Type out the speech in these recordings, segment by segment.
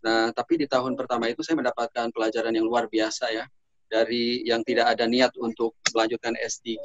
Nah, tapi di tahun pertama itu saya mendapatkan pelajaran yang luar biasa ya. Dari yang tidak ada niat untuk melanjutkan S3,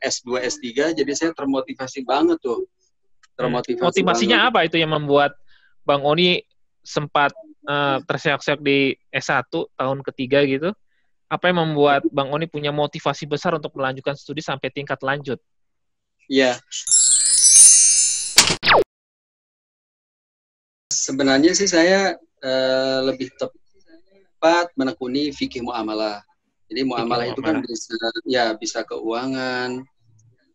S2, S3, jadi saya termotivasi banget tuh. Termotivasi banget. Motivasinya apa itu yang membuat Bang Oni sempat terseok-seok di S1 tahun ketiga gitu? Apa yang membuat Bang Oni punya motivasi besar untuk melanjutkan studi sampai tingkat lanjut? Ya, sebenarnya sih saya lebih tepat menekuni fikih muamalah. Jadi Fikih muamalah itu kan muamalah. bisa keuangan,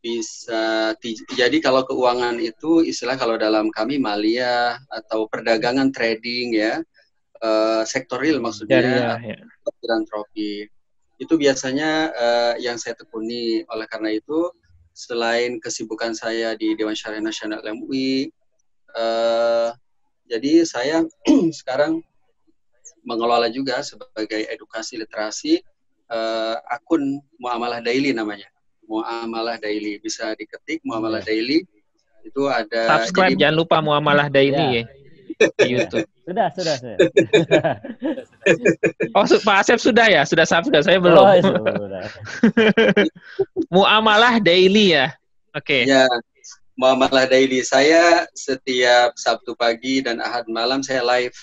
bisa jadi kalau keuangan itu istilah kalau dalam kami maliyah atau perdagangan trading ya, sektor real maksudnya Jariah ya. atau filantropi. Itu biasanya yang saya tekuni. Oleh karena itu, selain kesibukan saya di Dewan Syariah Nasional MUI, jadi saya sekarang mengelola juga sebagai edukasi literasi akun Muamalah Daily namanya. Muamalah Daily, bisa diketik Muamalah Daily. Itu ada, Subscribe, jadi jangan lupa Muamalah Ya, Daily ya di ya. YouTube. Sudah. Oh, Pak Asep sudah ya? Sudah subscribe, saya Oh, belum. sudah. Muamalah Daily ya? Oke. ya Muamalah Daily. Saya setiap Sabtu pagi dan Ahad malam saya live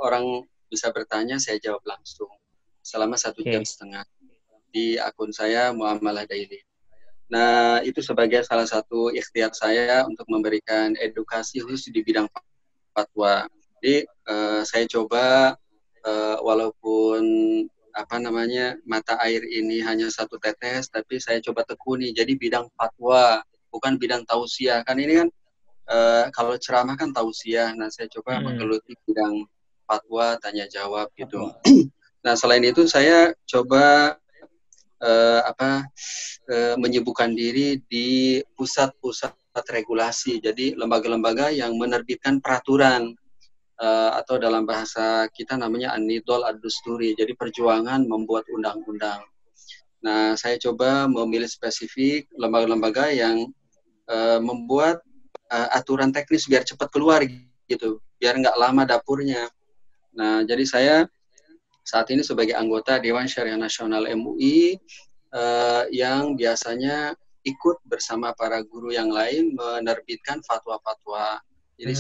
orang bisa bertanya, saya jawab langsung selama 1,5 jam di akun saya Muamalah Daily. Nah, itu sebagai salah satu ikhtiar saya untuk memberikan edukasi khusus di bidang fatwa. Jadi saya coba walaupun mata air ini hanya 1 tetes, tapi saya coba tekuni jadi bidang fatwa, bukan bidang tausiah. Kan ini kan kalau ceramah kan tausiah. Nah, saya coba menggeluti bidang fatwa, tanya jawab gitu. Nah, selain itu saya coba menyibukkan diri di pusat-pusat regulasi. Jadi lembaga-lembaga yang menerbitkan peraturan atau dalam bahasa kita namanya An-Nidhal Ad-Dusturi. Jadi perjuangan membuat undang-undang. Nah, saya coba memilih spesifik lembaga-lembaga yang membuat aturan teknis biar cepat keluar gitu, biar nggak lama dapurnya. Nah, jadi saya saat ini sebagai anggota Dewan Syariah Nasional MUI yang biasanya ikut bersama para guru yang lain menerbitkan fatwa-fatwa. Jadi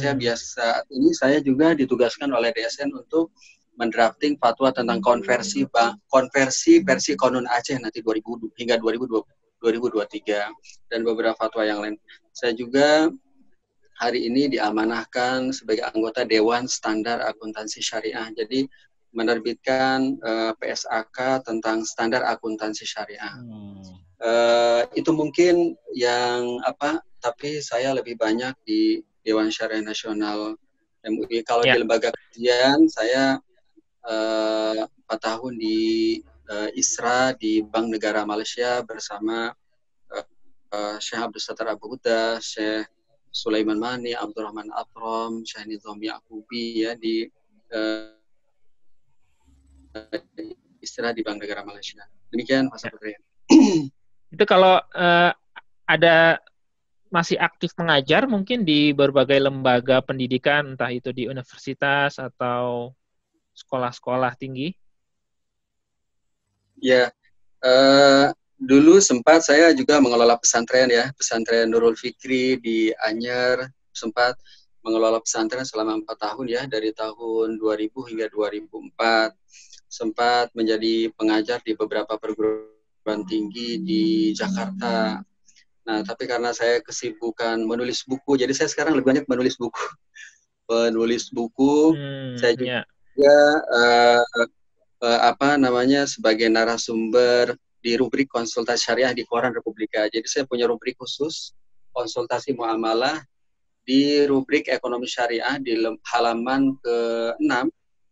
saya juga ditugaskan oleh DSN untuk mendrafting fatwa tentang konversi versi Konun Aceh nanti 2000 hingga 2023 dan beberapa fatwa yang lain. Saya juga hari ini diamanahkan sebagai anggota Dewan Standar Akuntansi Syariah. Jadi menerbitkan PSAK tentang standar akuntansi syariah. Itu mungkin yang tapi saya lebih banyak di Dewan Syariah Nasional MUI. Kalau di lembaga kajian saya 4 tahun di ISRA di Bank Negara Malaysia bersama Syekh Abdul Sattar Abu Huda, Syekh Sulaiman Mani, Abdurrahman Atram, Syekh Nizam Ya'qubi ya di istilah di Bank Negara Malaysia. Demikian Mas Putri. Itu kalau ada masih aktif mengajar mungkin di berbagai lembaga pendidikan, entah itu di universitas atau sekolah-sekolah tinggi? Ya, dulu sempat saya juga mengelola pesantren ya, pesantren Nurul Fikri di Anyer, sempat mengelola pesantren selama 4 tahun ya, dari tahun 2000 hingga 2004. Sempat menjadi pengajar di beberapa perguruan tinggi di Jakarta. Nah, tapi karena saya kesibukan menulis buku, jadi saya sekarang lebih banyak menulis buku. Saya juga sebagai narasumber di rubrik konsultasi syariah di Koran Republika. Jadi saya punya rubrik khusus konsultasi muamalah di rubrik ekonomi syariah di halaman ke-6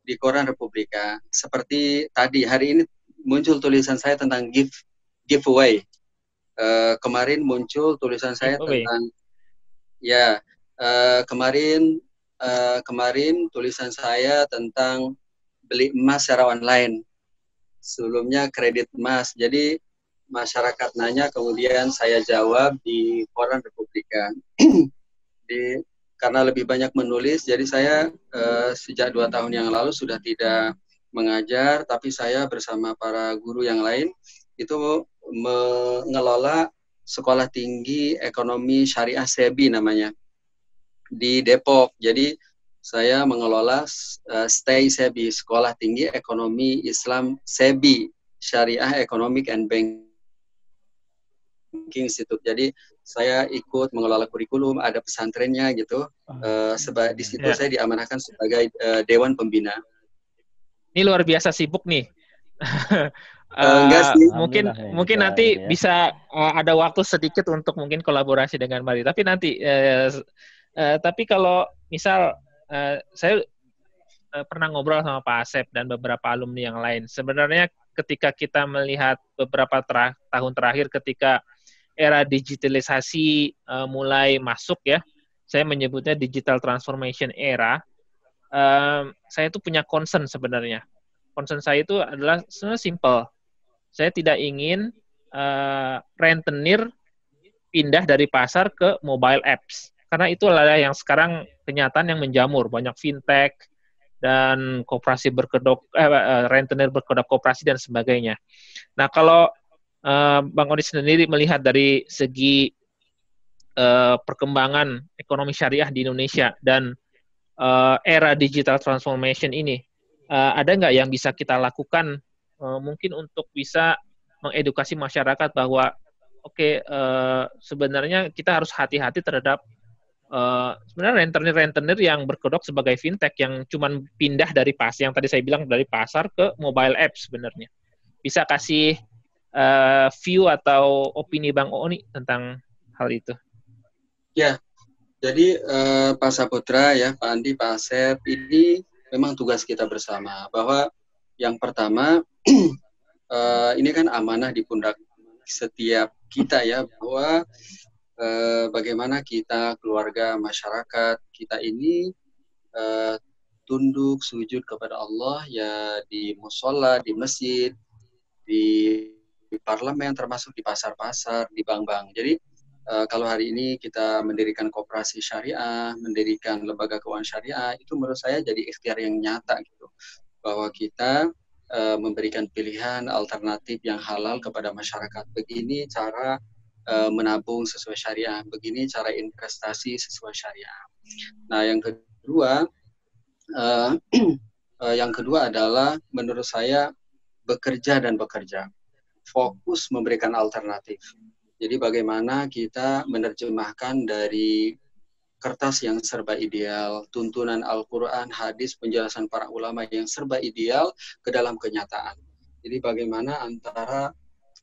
di Koran Republika. Seperti tadi, hari ini muncul tulisan saya tentang giveaway. Kemarin muncul tulisan saya tentang kemarin tulisan saya tentang beli emas secara online. Sebelumnya kredit emas. Jadi masyarakat nanya, kemudian saya jawab di Koran Republika. karena lebih banyak menulis, jadi saya sejak 2 tahun yang lalu sudah tidak mengajar, tapi saya bersama para guru yang lain itu mengelola Sekolah Tinggi Ekonomi Syariah SEBI namanya di Depok. Jadi saya mengelola STEI SEBI, Sekolah Tinggi Ekonomi Islam SEBI, Syariah Economic and Banking Institute. Jadi saya ikut mengelola kurikulum, ada pesantrennya gitu. Di situ saya diamanahkan sebagai Dewan Pembina. Ini luar biasa sibuk nih. Enggak sih. Mungkin nanti bisa ada waktu sedikit untuk mungkin kolaborasi dengan Mari. Tapi nanti, tapi kalau misal saya pernah ngobrol sama Pak Asep dan beberapa alumni yang lain. Sebenarnya ketika kita melihat beberapa tahun terakhir ketika era digitalisasi mulai masuk ya, saya menyebutnya digital transformation era, saya itu punya concern sebenarnya. Concern saya itu adalah sebenarnya simple. Saya tidak ingin rentenir pindah dari pasar ke mobile apps. Karena itu adalah yang sekarang kenyataan yang menjamur. Banyak fintech dan koperasi rentenir berkedok koperasi dan sebagainya. Nah, kalau Bang Odi sendiri melihat dari segi perkembangan ekonomi syariah di Indonesia dan era digital transformation ini, ada nggak yang bisa kita lakukan mungkin untuk bisa mengedukasi masyarakat bahwa sebenarnya kita harus hati-hati terhadap sebenarnya rentenir yang berkedok sebagai fintech yang cuman pindah dari yang tadi saya bilang dari pasar ke mobile app sebenarnya. Bisa kasih view atau opini Bang Oni tentang hal itu? Ya, jadi Pak Saputra ya, Pak Andi, Pak Asep, ini memang tugas kita bersama. Bahwa yang pertama, ini kan amanah di pundak setiap kita ya, bahwa bagaimana kita, keluarga, masyarakat, kita ini tunduk, sujud kepada Allah ya di musola, di masjid, di parlemen, termasuk di pasar-pasar, di bank-bank. Jadi kalau hari ini kita mendirikan koperasi syariah, mendirikan lembaga keuangan syariah, itu menurut saya jadi ikhtiar yang nyata gitu, bahwa kita memberikan pilihan alternatif yang halal kepada masyarakat. Begini cara menabung sesuai syariah, begini cara investasi sesuai syariah. Nah, yang kedua adalah menurut saya bekerja dan bekerja, fokus memberikan alternatif. Jadi bagaimana kita menerjemahkan dari kertas yang serba ideal, tuntunan Al-Quran, hadis, penjelasan para ulama yang serba ideal ke dalam kenyataan. Jadi bagaimana antara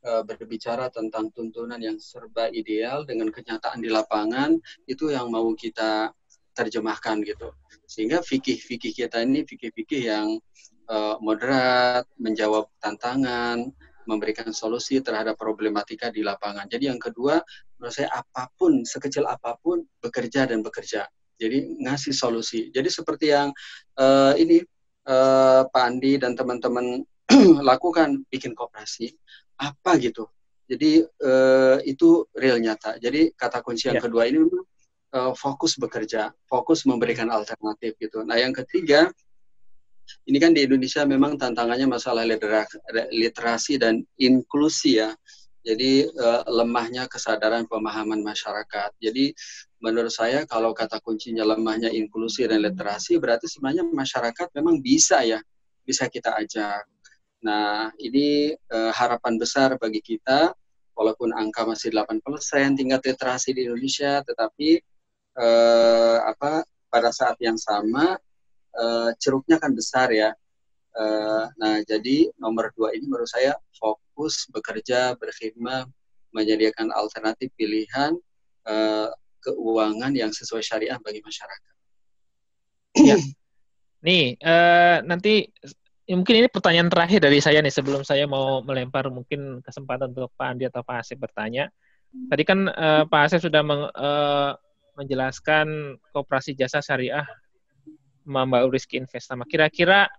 berbicara tentang tuntunan yang serba ideal dengan kenyataan di lapangan, itu yang mau kita terjemahkan gitu. Sehingga fikih-fikih kita ini fikih-fikih yang moderat, menjawab tantangan, memberikan solusi terhadap problematika di lapangan. Jadi yang kedua, menurut saya apapun, sekecil apapun, bekerja dan bekerja. Jadi ngasih solusi. Jadi seperti yang Pak Andi dan teman-teman lakukan, bikin koperasi, apa gitu. Jadi itu real nyata. Jadi kata kunci yang kedua ini fokus bekerja, fokus memberikan alternatif gitu. Nah yang ketiga, ini kan di Indonesia memang tantangannya masalah literasi dan inklusi ya. Jadi lemahnya kesadaran pemahaman masyarakat. Jadi menurut saya kalau kata kuncinya lemahnya inklusi dan literasi, berarti sebenarnya masyarakat memang bisa ya, bisa kita ajak. Nah ini harapan besar bagi kita, walaupun angka masih 8% tingkat literasi di Indonesia, tetapi pada saat yang sama ceruknya kan besar ya. Nah, jadi nomor 2 ini menurut saya fokus bekerja, berkhidmat, menyediakan alternatif pilihan keuangan yang sesuai syariah bagi masyarakat. Ya. Nih, nanti mungkin ini pertanyaan terakhir dari saya nih sebelum saya mau melempar mungkin kesempatan untuk Pak Andi atau Pak Asep bertanya. Tadi kan Pak Asep sudah menjelaskan koperasi jasa syariah Mbak Rizky Investama. Kira-kira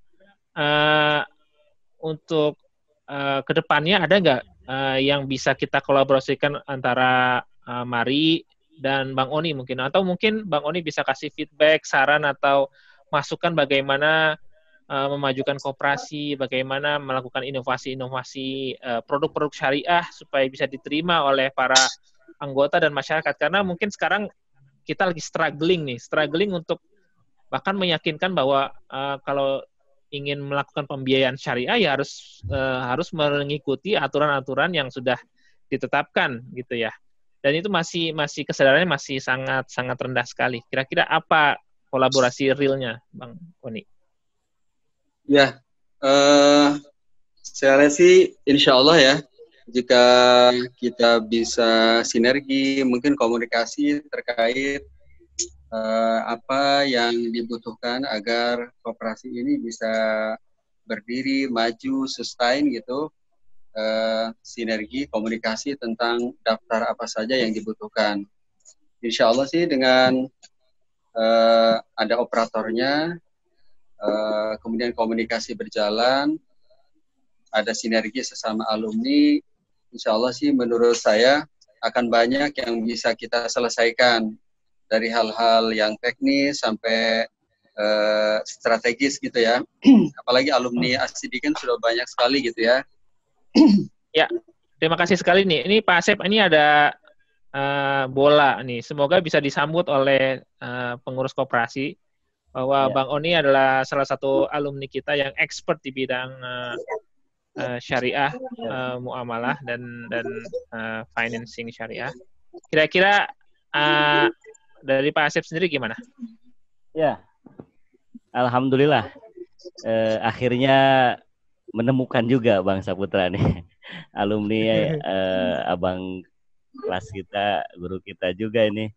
untuk kedepannya ada nggak yang bisa kita kolaborasikan antara Mari dan Bang Oni mungkin, atau mungkin Bang Oni bisa kasih feedback, saran atau masukan bagaimana memajukan koperasi, bagaimana melakukan inovasi-inovasi produk-produk syariah supaya bisa diterima oleh para anggota dan masyarakat. Karena mungkin sekarang kita lagi struggling untuk bahkan meyakinkan bahwa kalau ingin melakukan pembiayaan syariah ya harus mengikuti aturan-aturan yang sudah ditetapkan gitu ya. Dan itu masih kesadarannya masih sangat sangat rendah sekali. Kira-kira apa kolaborasi realnya, Bang Oni? Ya, saya lihat sih insya Allah ya, jika kita bisa sinergi, mungkin komunikasi terkait apa yang dibutuhkan agar koperasi ini bisa berdiri, maju, sustain gitu, sinergi, komunikasi tentang daftar apa saja yang dibutuhkan. Insya Allah sih dengan ada operatornya, kemudian komunikasi berjalan, ada sinergi sesama alumni, insya Allah sih menurut saya akan banyak yang bisa kita selesaikan dari hal-hal yang teknis sampai strategis gitu ya. Apalagi alumni Asidikin sudah banyak sekali gitu ya. Ya, terima kasih sekali nih. Ini Pak Asep, ini ada bola nih. Semoga bisa disambut oleh pengurus koperasi bahwa Bang Oni adalah salah satu alumni kita yang expert di bidang syariah, muamalah dan financing syariah. Kira-kira dari Pak Asep sendiri gimana? Ya, alhamdulillah. Akhirnya menemukan juga Bang Saputra nih, alumni abang kelas kita, guru kita juga ini.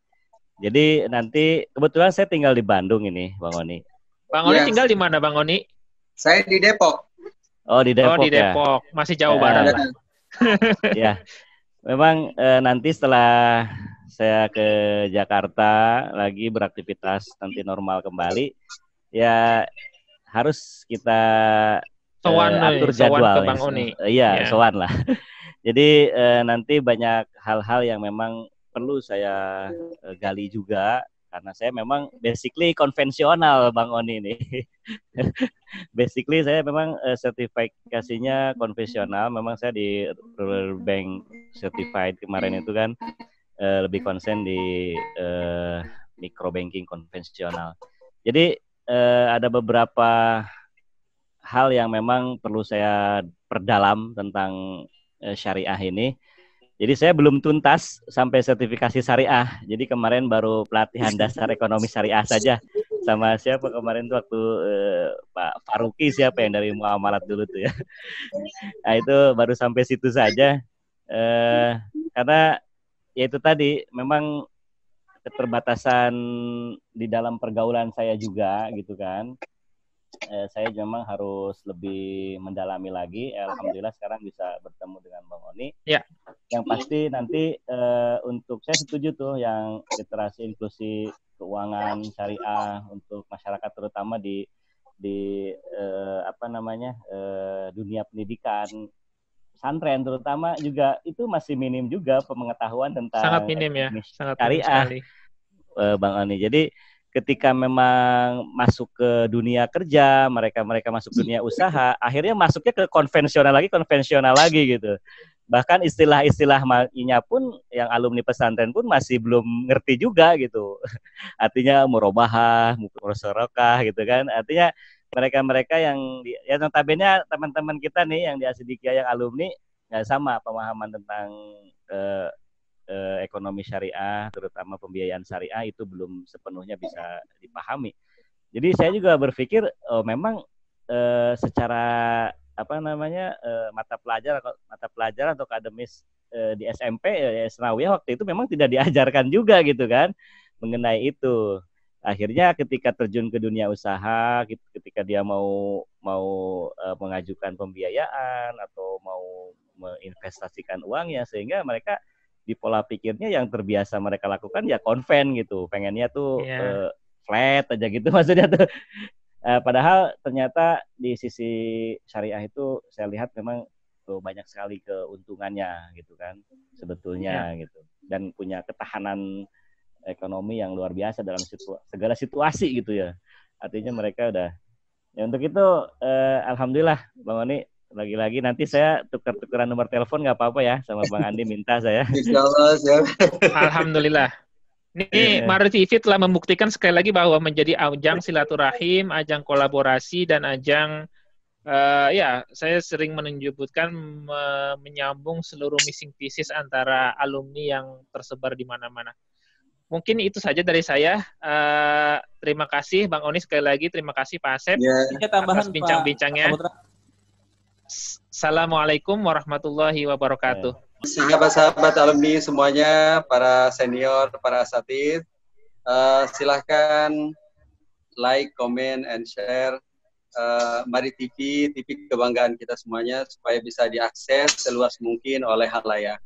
Jadi nanti kebetulan saya tinggal di Bandung ini, Bang Oni. Bang Oni tinggal di mana, Bang Oni? Saya di Depok. Oh, di Depok, di Depok. Ya? Masih jauh barat lah. Ya, memang nanti setelah saya ke Jakarta lagi beraktivitas nanti normal kembali, ya harus kita atur jadwal. Ke Bang Oni. Iya, sowan lah. Jadi nanti banyak hal-hal yang memang perlu saya gali juga, karena saya memang basically konvensional Bang Oni ini. Basically saya memang sertifikasinya konvensional, memang saya di Rural Bank Certified kemarin itu kan lebih konsen di micro banking konvensional. Jadi ada beberapa hal yang memang perlu saya perdalam tentang syariah ini. Jadi saya belum tuntas sampai sertifikasi syariah. Jadi kemarin baru pelatihan dasar ekonomi syariah saja. Sama siapa kemarin tuh waktu Pak Faruqi, siapa yang dari muamalat dulu tuh ya. Nah itu baru sampai situ saja. Karena ya itu tadi memang keterbatasan di dalam pergaulan saya juga gitu kan. Saya memang harus lebih mendalami lagi. Alhamdulillah sekarang bisa bertemu dengan Bang Oni. Ya. Yang pasti nanti untuk saya setuju tuh yang literasi inklusi keuangan syariah untuk masyarakat, terutama di dunia pendidikan pesantren terutama juga itu masih minim juga pengetahuan tentang sangat minim ya, sangat syariah, minim sekali. Bang Oni. Jadi ketika memang masuk ke dunia kerja, mereka masuk dunia usaha, akhirnya masuknya ke konvensional lagi gitu. Bahkan istilah-istilahnya pun yang alumni pesantren pun masih belum ngerti juga gitu. Artinya murabahah, murosorokah gitu kan. Artinya mereka yang ya notabene teman-teman kita nih yang di Asidikia yang alumni nggak sama pemahaman tentang ekonomi syariah, terutama pembiayaan syariah itu belum sepenuhnya bisa dipahami. Jadi saya juga berpikir memang secara mata pelajaran atau akademis di SMP Senawiyah waktu itu memang tidak diajarkan juga gitu kan mengenai itu. Akhirnya ketika terjun ke dunia usaha, ketika dia mau mengajukan pembiayaan atau mau menginvestasikan uangnya, sehingga mereka di pola pikirnya yang terbiasa mereka lakukan ya konven gitu, pengennya tuh flat aja gitu maksudnya tuh. Padahal ternyata di sisi syariah itu saya lihat memang banyak sekali keuntungannya gitu kan sebetulnya gitu, dan punya ketahanan ekonomi yang luar biasa dalam segala situasi gitu ya. Artinya mereka udah ya untuk itu alhamdulillah Bang Oni, lagi-lagi nanti saya tukar-tukaran nomor telepon nggak apa-apa ya sama Bang Andi, minta saya. Insyaallah siap. Alhamdulillah. Ini Mari TV telah membuktikan sekali lagi bahwa menjadi ajang silaturahim, ajang kolaborasi, dan ajang ya, saya sering menyebutkan menyambung seluruh missing pieces antara alumni yang tersebar di mana-mana. Mungkin itu saja dari saya. Terima kasih Bang Oni sekali lagi, terima kasih Pak Asep atas bincang-bincangnya. Assalamualaikum warahmatullahi wabarakatuh. Sahabat-sahabat alumni semuanya, para senior, para asatidz, silahkan like, comment, and share Mari TV kebanggaan kita semuanya supaya bisa diakses seluas mungkin oleh halayak.